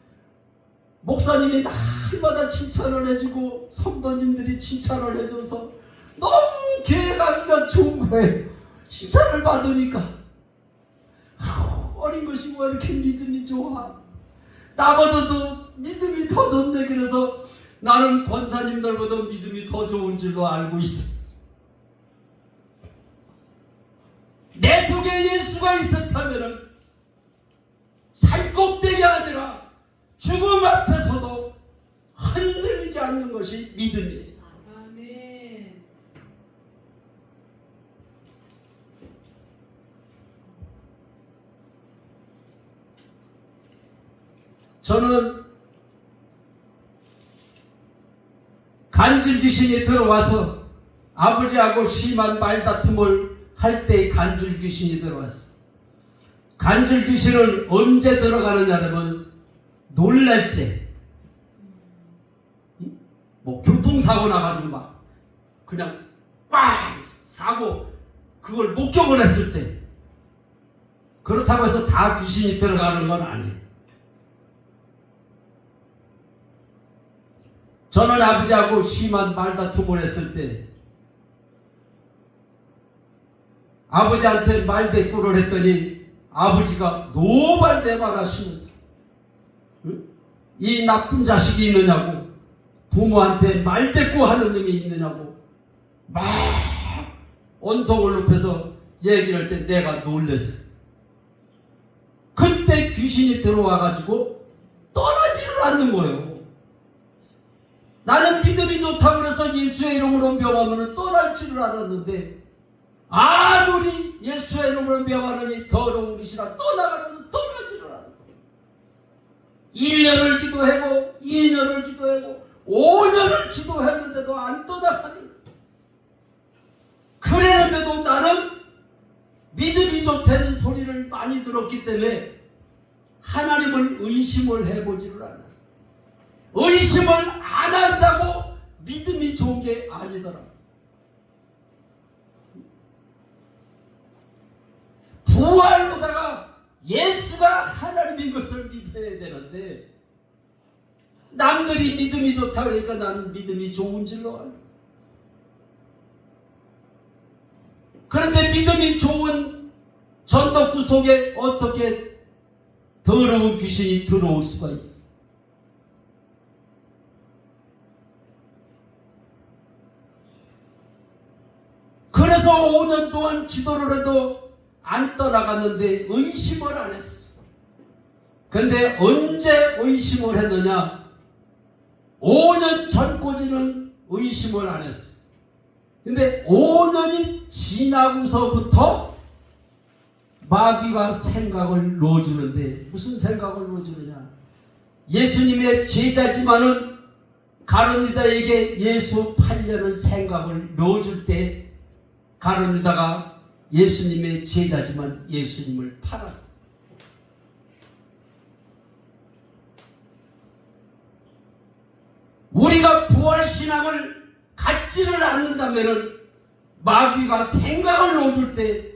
목사님이 날마다 칭찬을 해주고 성도님들이 칭찬을 해줘서 너무 교회 가기가 좋은 거예요. 칭찬을 받으니까 어린 것이 왜 이렇게 믿음이 좋아? 나보다도 믿음이 더 좋네. 그래서 나는 권사님들보다 믿음이 더 좋은 줄로 알고 있었어. 내 속에 예수가 있었다면 산꼭대기 아니라 죽음 앞에서도 흔들리지 않는 것이 믿음이에요. 아멘. 저는 간질 귀신이 들어와서 아버지하고 심한 말다툼을 할 때 간질 귀신이 들어왔어. 간질 귀신은 언제 들어가느냐면 놀랄 때, 뭐 교통사고 나가지고 막 그냥 꽉 사고 그걸 목격을 했을 때, 그렇다고 해서 다 귀신이 들어가는 건 아니에요. 저는 아버지하고 심한 말다툼을 했을 때 아버지한테 말대꾸를 했더니 아버지가 노발대발하시면서 이 나쁜 자식이 있느냐고, 부모한테 말대꾸하는 놈이 있느냐고 막 언성을 높여서 얘기를 할 때 내가 놀랬어. 그때 귀신이 들어와가지고 떠나지를 않는 거예요. 나는 믿음이 좋다고 그래서 예수의 이름으로 명하면 떠날 줄을 알았는데, 아무리 예수의 이름으로 명하느니 더러운 귀신아 떠나가려면 떠나지를 않아. 1년을 기도하고 2년을 기도하고 5년을 기도했는데도 안 떠나가는 거야. 그랬는데도 나는 믿음이 좋다는 소리를 많이 들었기 때문에 하나님을 의심을 해보지를 않았어. 의심을 안 한다고 믿음이 좋은 게 아니더라. 부활보다가 예수가 하나님인 것을 믿어야 되는데, 남들이 믿음이 좋다 그러니까 나는 믿음이 좋은 줄로 알고. 그런데 믿음이 좋은 전덕구 속에 어떻게 더러운 귀신이 들어올 수가 있어? 그래서 5년 동안 기도를 해도 안 떠나갔는데 의심을 안 했어. 근데 언제 의심을 했느냐? 5년 전까지는 의심을 안 했어. 근데 5년이 지나고서부터 마귀가 생각을 넣어주는데, 무슨 생각을 넣어주느냐? 예수님의 제자지만은 가룟유다에게 예수 팔려는 생각을 넣어줄 때 가룟유다가 예수님의 제자지만 예수님을 팔았어. 우리가 부활신앙을 갖지를 않는다면 마귀가 생각을 넣어줄 때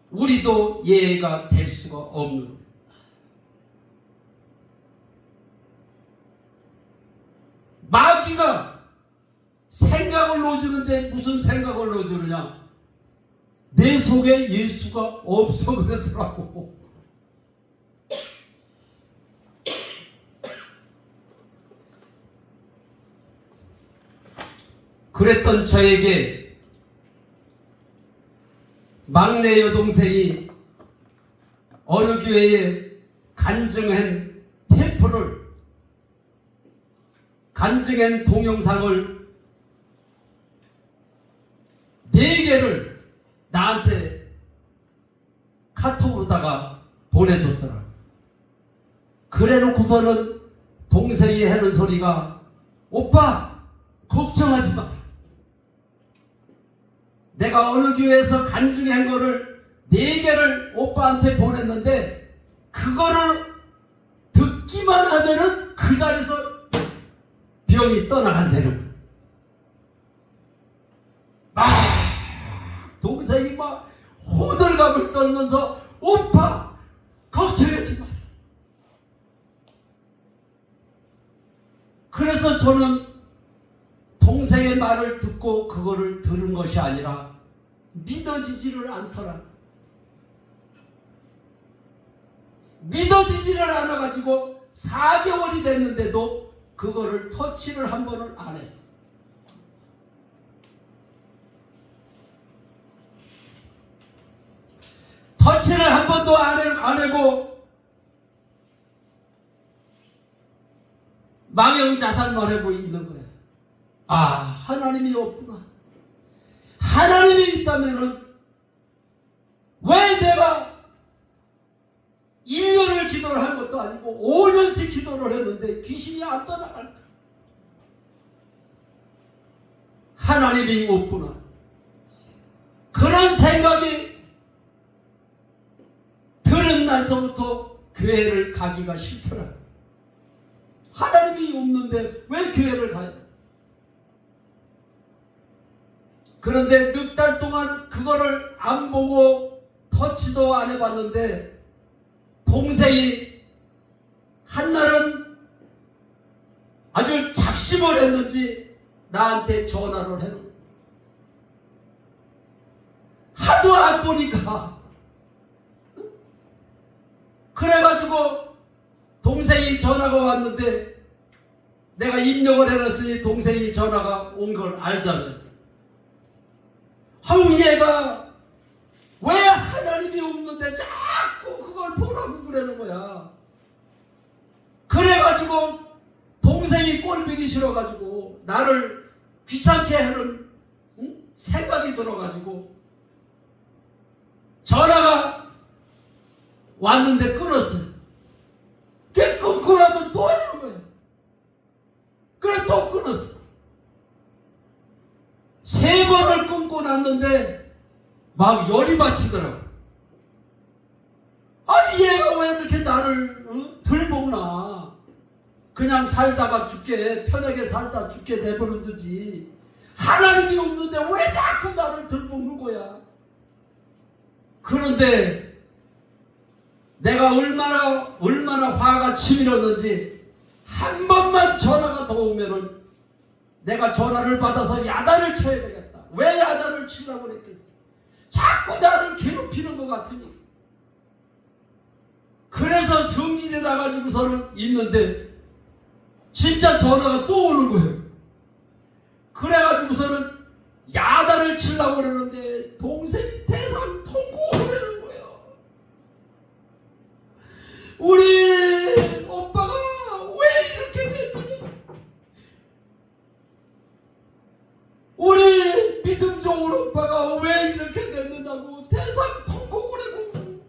우리도 예가 될 수가 없는 거예요. 마귀가 생각을 넣어주는데 무슨 생각을 넣어주느냐? 내 속에 예수가 없어 그러더라고. 그랬던 저에게 막내 여동생이 어느 교회에 간증한 테이프를, 간증한 동영상을 4개를 나한테 카톡으로다가 보내줬더라. 그래 놓고서는 동생이 하는 소리가, 오빠 걱정하지 마. 내가 어느 교회에서 간증한 거를 4개를 오빠한테 보냈는데 그거를 듣기만 하면은 그 자리에서 병이 떠나간다는 거야. 동생이 막 호들갑을 떨면서 오빠 걱정하지 마. 그래서 저는 동생의 말을 듣고 그거를 들은 것이 아니라 믿어지지를 않더라. 믿어지지를 않아가지고 4개월이 됐는데도 그거를 터치를 한 번을 안 했어. 터치를 한 번도 안 하고 망형자살만 하고 있는 거야. 아, 하나님이 없구나. 하나님이 있다면은 왜 내가 1년을 기도를 한 것도 아니고 5년씩 기도를 했는데 귀신이 안 떠나갈까? 하나님이 없구나. 그런 생각이 들은 날서부터 교회를 가기가 싫더라. 하나님이 없는데 왜 교회를 가야 돼? 그런데 넉 달 동안 그거를 안 보고 터치도 안 해봤는데 동생이 한날은 아주 작심을 했는지 나한테 전화를 해놓은 거야. 하도 안 보니까. 그래가지고 동생이 전화가 왔는데 내가 입력을 해놨으니 동생이 전화가 온 걸 알잖아요. 아우, 얘가 왜 하나님이 없는데 자꾸 그걸 보라고 그러는 거야. 그래가지고 동생이 꼴보기 싫어가지고 나를 귀찮게 하는 생각이 들어가지고 전화가 왔는데 끊었어요. 걔 끊고 나면 또 이러는 거야. 그래 또 끊었어. 3번을 끊고 났는데 막 열이 받치더라고. 아니, 얘가 왜 이렇게 나를 들먹나. 그냥 살다가 죽게, 편하게 살다 죽게 내버려두지. 하나님이 없는데 왜 자꾸 나를 들먹는 거야. 그런데 내가 얼마나 화가 치밀었는지 한 번만 전화가 더 오면은 내가 전화를 받아서 야단을 쳐야 되겠다. 왜 야단을 치려고 그랬겠어? 자꾸 나를 괴롭히는 것 같으니까. 그래서 성질이 나가지고서는 있는데 진짜 전화가 또 오는 거예요. 그래가지고서는 야단을 치려고 그러는데 동생이 대상 통곡을 하는 거예요. 우리 오빠가 왜 이렇게 됐느냐. 우리 믿음 좋은 오빠가 왜 이렇게 됐느냐고 대상 통곡을 하고.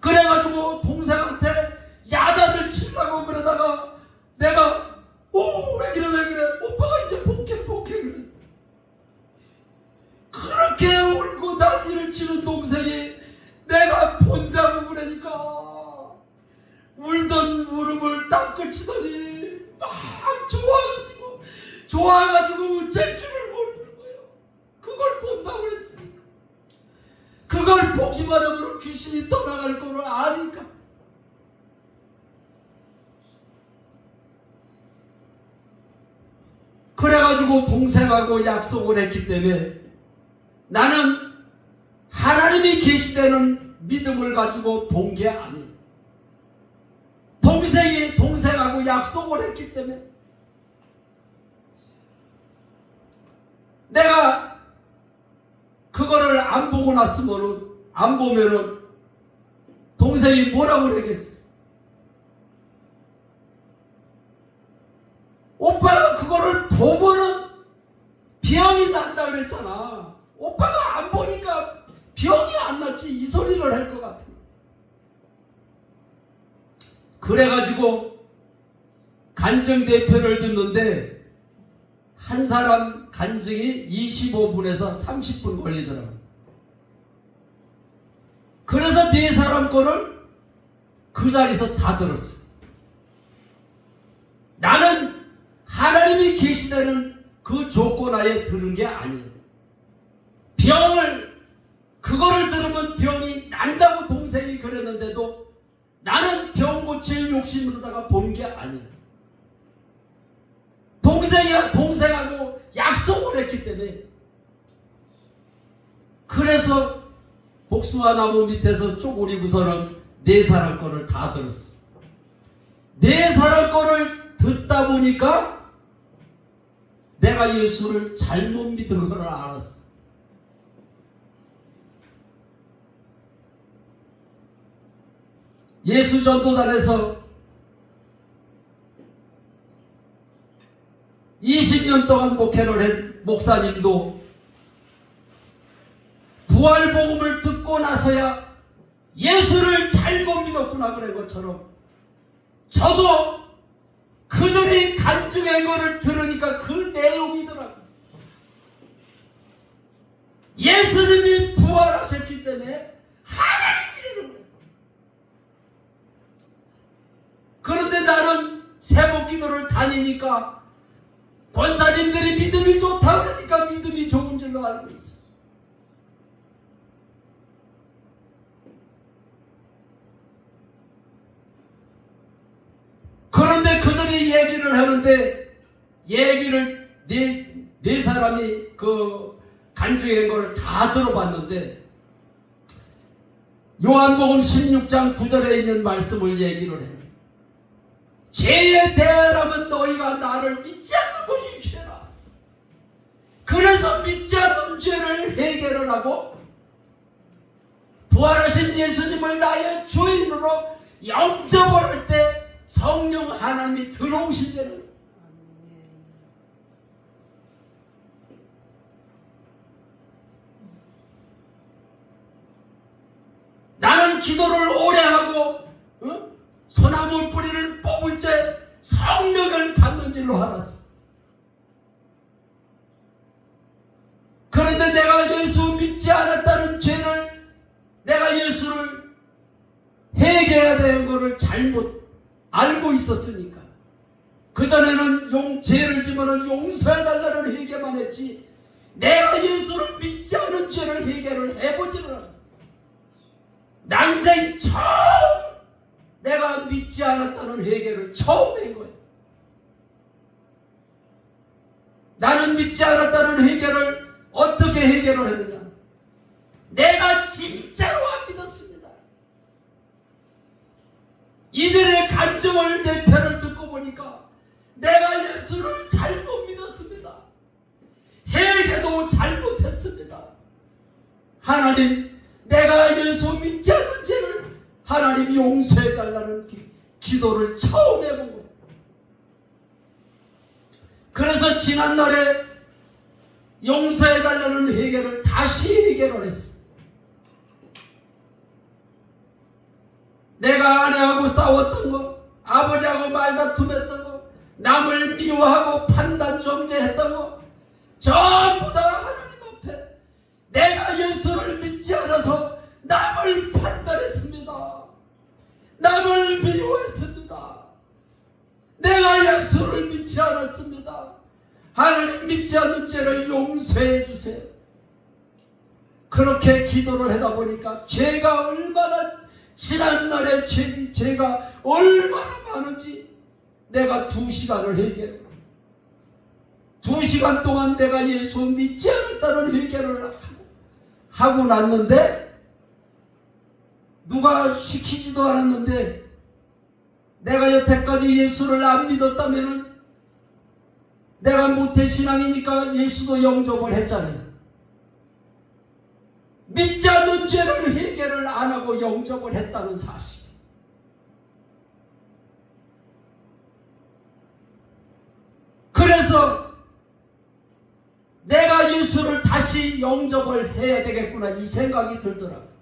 그래가지고 동생한테 야단을 치려고 그러다가 내가 왜 그래 오빠가 이제 복해 그랬어. 그렇게 울고 난리를 치는 동생이 내가 본다고 그러니까 울던 울음을 닦으치더니 막 좋아가지고 어쩔 줄을 모르는 거예요. 그걸 본다고 그랬으니까. 그걸 보기만 하면 귀신이 떠나갈 거를 아니까. 그래가지고 동생하고 약속을 했기 때문에 나는 하나님이 계시다는 믿음을 가지고 본 게 아니에요. 동생하고 약속을 했기 때문에 내가 그거를 안 보고 안 보면은 동생이 뭐라고 그러겠어? 오빠가 그거를 보면은 병이 난다 그랬잖아. 오빠가 안 보니까 병이 안 났지 이 소리를 할 것 같아. 그래가지고 간증대표를 듣는데 한 사람 간증이 25분에서 30분 걸리더라고. 그래서 4사람 거를 그 자리에서 다 들었어. 나는 하나님이 계시다는 그 조건 하에 들은 게 아니에요. 그거를 들으면 병이 난다고 동생이 그랬는데도 나는 병 고칠 욕심으로다가 본 게 아니에요. 동생하고 약속을 했기 때문에. 그래서 복숭아 나무 밑에서 쪼그리고서는 4사람 거를 다 들었어. 네 사람 거를 듣다 보니까 내가 예수를 잘못 믿은 걸 알았어. 예수 전도단에서 20년 동안 목회를 한 목사님도 부활복음을 듣고 나서야 예수를 잘못 믿었구나 그런 것처럼 저도 그들이 간증한 것을 들으니까 그 내용이더라고요. 예수님이 부활하셨기 때문에 하나님이라는 거예요. 그런데 나는 세복기도를 다니니까 권사님들이 믿음이 좋다 그러니까 믿음이 좋은 줄로 알고 있어. 그런데 그들이 얘기를 하는데 얘기를 네 사람이 그 간증한 걸 다 들어봤는데 요한복음 16장 9절에 있는 말씀을 얘기를 해요. 죄에 대하라면 너희가 나를 믿지 않는 것이 죄라. 그래서 믿지 않는 죄를 해결을 하고 부활하신 예수님을 나의 주인으로 영접을 할 때 성령 하나님이 들어오시려는 나는 기도를 오래 하고 소나무 뿌리를 뽑을 때 성령을 받는 줄로 알았어. 그런데 내가 예수 믿지 않았다는 죄를 내가 예수를 해결해야 되는 것을 잘못 알고 있었으니까 그전에는 죄를 지면은 용서해달라는 회개만 했지 내가 예수를 믿지 않은 죄를 해결을 해보지를 않았어. 난생 처음 내가 믿지 않았다는 회개를 처음 한 거야. 나는 믿지 않았다는 회개를 어떻게 해결을 했느냐. 내가 진짜로 안 믿었습니다. 이들의 간증을 내 편을 듣고 보니까 내가 예수를 잘못 믿었습니다. 회개도 잘못했습니다. 하나님, 내가 예수 믿지 않는 죄를 하나님 용서해 달라는 기도를 처음 해본 거예요. 그래서 지난날에 용서해 달라는 회개를 다시 회개를 했어. 내가 아내하고 싸웠던 거, 아버지하고 말다툼했던 거, 남을 미워하고 판단 정죄했던 거 전부 다 하나님 앞에 내가 예수를 믿지 않아서 남을 판단했습니다. 남을 미워했습니다. 내가 예수를 믿지 않았습니다. 하나님 믿지 않는 죄를 용서해 주세요. 그렇게 기도를 하다 보니까 죄가 얼마나 지난날의 죄가 얼마나 많은지 내가 2시간을 회개를 2시간 동안 내가 예수 믿지 않았다는 회개를 하고 났는데 누가 시키지도 않았는데 내가 여태까지 예수를 안 믿었다면 내가 모태신앙이니까 예수도 영접을 했잖아요. 믿지 않는 죄를 해결을 안 하고 영접을 했다는 사실. 그래서 내가 예수를 다시 영접을 해야 되겠구나 이 생각이 들더라고요.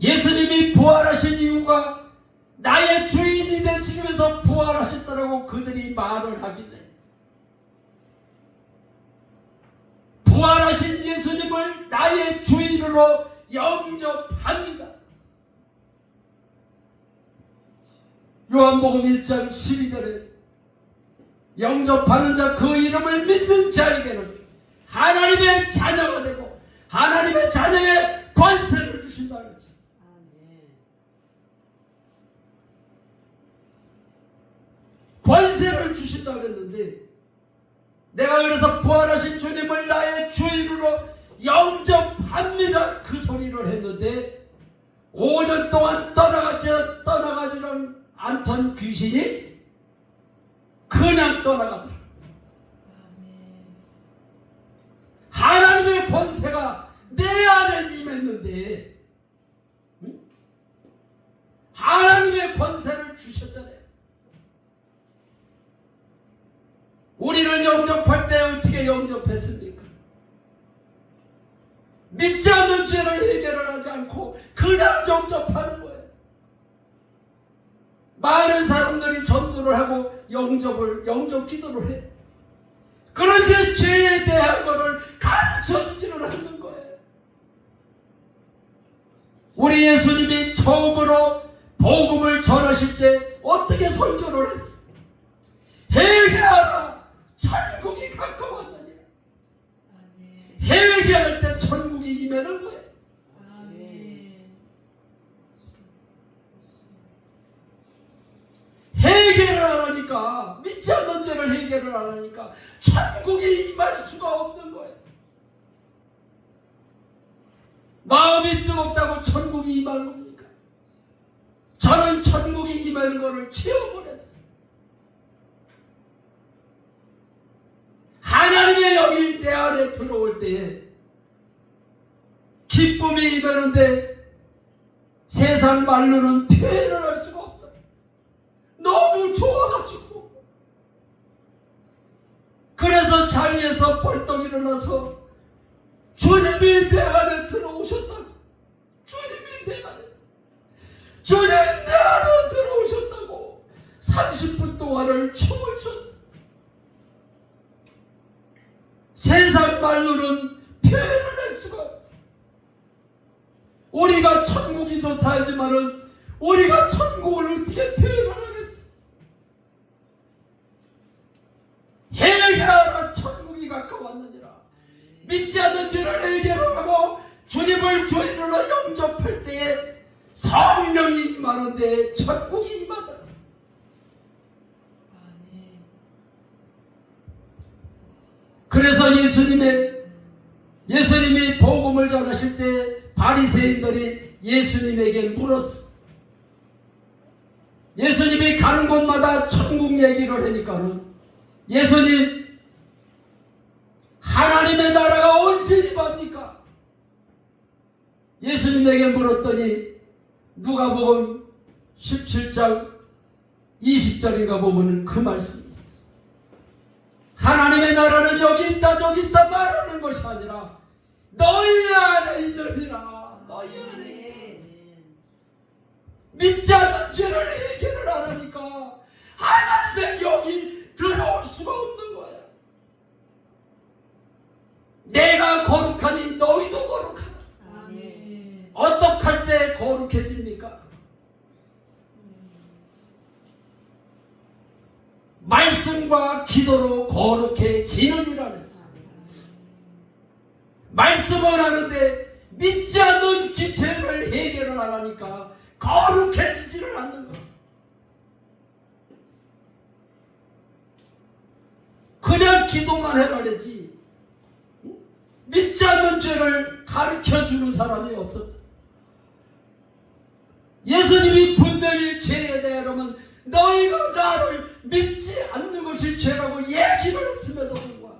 예수님이 부활하신 이유가 나의 주인이 되시기 위해서 부활하셨다라고 그들이 말을 하길래 부활하신 예수님을 나의 주인으로 영접합니다. 요한복음 1장 12절에 영접하는 자 그 이름을 믿는 자에게는 하나님의 자녀가 되고 하나님의 자녀의 권세를 주신다 그랬지. 권세를 주신다 그랬는데 내가 그래서 부활하신 주님을 나의 주인으로 영접합니다 그 소리를 했는데 5년 동안 떠나가지는 않던 귀신이 그냥 떠나가더라. 하나님의 권세가 내 안에 임했는데, 응? 하나님의 권세를 주셨잖아요. 우리를 영접할 때 어떻게 영접했습니까? 믿지 않는 죄를 해결을 하지 않고 그냥 영접하는 거예요. 많은 사람들이 전도를 하고 영접 기도를 해. 그런데 죄에 대한 것을 가르쳐주지를 않는 거예요. 우리 예수님이 처음으로 복음을 전하실 때 어떻게 설교를 했어? 회개하라, 천국이 가까웠느니라. 회개할 때 천국이 임하는 거예요. 해결을 안 하니까, 믿지 않는 죄를 해결을 안 하니까 천국에 임할 수가 없는 거예요. 마음이 뜨겁다고 천국이 임하는 겁니까? 저는 천국이 임하는 것을 체험을 했어요. 하나님의 영이 내 안에 들어올 때에 기쁨이 임하는데 세상 말로는 표현을 할 수가 없다. 너무 좋아가지고. 그래서 자리에서 벌떡 일어나서 주님이 내 안에 들어오셨다고. 주님 내 안에 들어오셨다고 30분 동안을 춤을 췄어. 세상 말로는 표현을 할 수가 없다. 우리가 천국이 좋다 하지만은 우리가 천국을 어떻게 표현을 하겠어? 해결하라, 천국이 가까웠느니라. 믿지 않는 죄를 해결하고 주님을 주인으로 영접할 때에 성령이 임하는데 천국이 임하더라. 그래서 예수님이 복음을 전하실 때 바리새인들이 예수님에게 물었어. 예수님이 가는 곳마다 천국 얘기를 하니까는 예수님, 하나님의 나라가 언제 임합니까? 예수님에게 물었더니 누가복음 17장 20절인가 보면 그 말씀이 있어. 하나님의 나라는 여기 있다 저기 있다 말하는 것이 아니라 너희 안에 있느니라. 너희 안에 있느니라. 믿지 않는 죄를 해결을 안 하니까 하나님의 영이 들어올 수가 없는 거예요. 내가 거룩하니 너희도 거룩하라. 어떻게 할 때 거룩해집니까? 말씀과 기도로 거룩해지느니라 그랬어요. 말씀을 하는데 믿지 않는 죄를 해결을 안 하니까 거룩해지지를 않는 거예요. 그냥 기도만 해라지 믿지 않는 죄를 가르쳐주는 사람이 없었다. 예수님이 분명히 죄에 대하여는 너희가 나를 믿지 않는 것이 죄라고 얘기를 했음에도 불구하고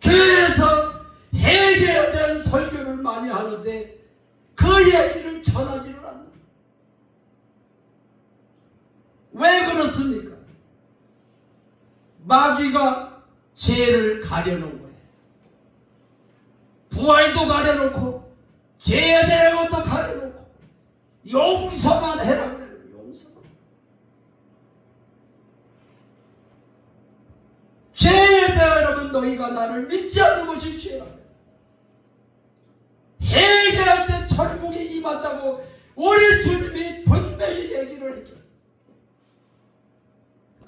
교회에서 회개에 대한 설교를 많이 하는데 그 얘기를 전하지를 않는. 왜 그렇습니까? 마귀가 죄를 가려놓은 거예요. 부활도 가려놓고 죄에 대한 것도 가려놓고 용서만 해라 그래요. 용서만. 죄에 대하여는 너희가 나를 믿지 않는 것이 죄라. 회개할 때 천국이 임한다고 우리 주님이 분명히 얘기를 했잖아요.